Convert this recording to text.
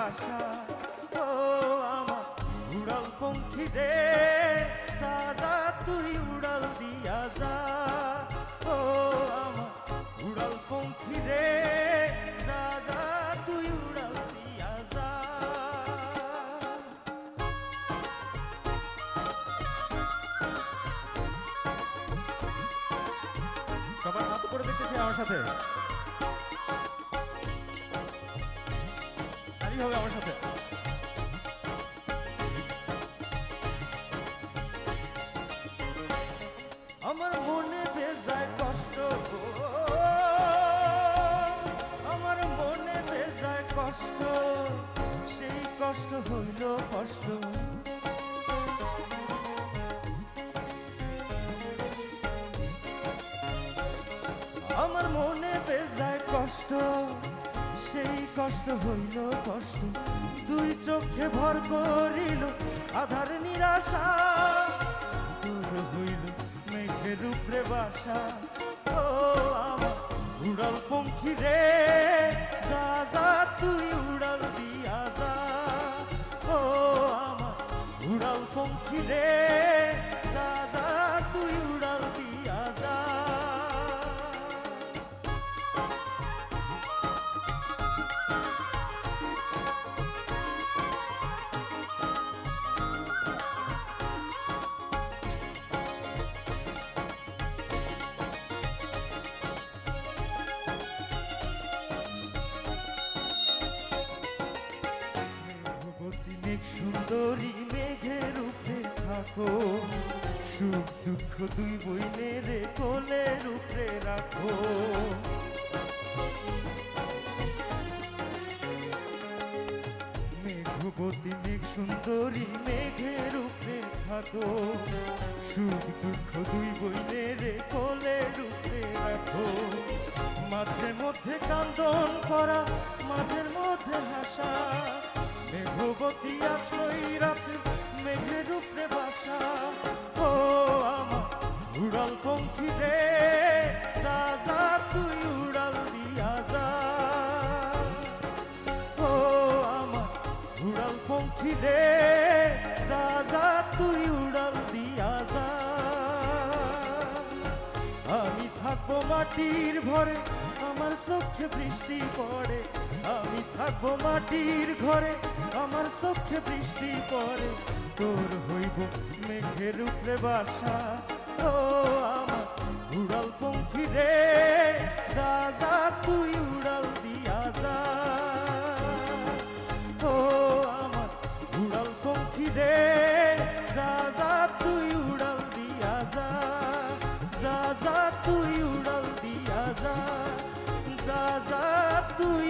বাসা। ও আমার উড়াল পঙ্খী রে, যা যা তুই উড়াল দিয়া যা। ও আমার উড়াল পঙ্খী রে, যা যা তুই উড়াল দিয়া যা। সবার হাত করে দেখতে চাই আমার সাথে, তাই হবে আমার সাথে। আমার মনে বেজায় কষ্ট গো, আমার মনে বেজায় কষ্ট, সেই কষ্ট হইল কষ্ট। আমার মনে বেজায় কষ্ট, সেই কষ্ট হইল কষ্ট। দুই চোখে ভর করিল আধার নিরাশা, দূর হইল মেঘের উপরে বাসা। ও আমার উড়াল পঙ্খী রে, যা যা তুই উড়াল দিয়া যা। ও আমার উড়াল পঙ্খী রে, যা যা তুই উড়াল দিয়া যা। মেঘ সুন্দরী মেঘের উপরে থাকো, সুখ দুঃখ দুই বইনের কোলের উপরে রাখো। মেঘবতী মেঘ সুন্দরী মেঘের উপরে থাকো, সুখ দুঃখ দুই বইনের কোলের উপরে রাখো। মাঝে মধ্যে কান্দন করা, মাঝের মধ্যে হাসা, মেঘবতী আছে মেঘের উপরে বাসা। ও আমার উড়াল পঙ্খী রে, যা যা তুই উড়াল দিয়া যা। ও আমার উড়াল পঙ্খী রে, যা যা তুই উড়াল দিয়া যা। আমি থাকবো মাটির ঘরে, আমার চোখে বৃষ্টি পড়ে। আমি থাকবো মাটির ঘরে, আমার চোখে বৃষ্টি পড়ে। তোর হইব মেঘের উপরে বাসা। ও আমার উড়াল পঙ্খী রে, যা যা তুই উড়াল দিয়া যা। ও আমার উড়াল পঙ্খী রে, যা যা তুই উড়াল দিয়া যা। যা যা তুই উড়াল দিয়া যা, যা যা তুই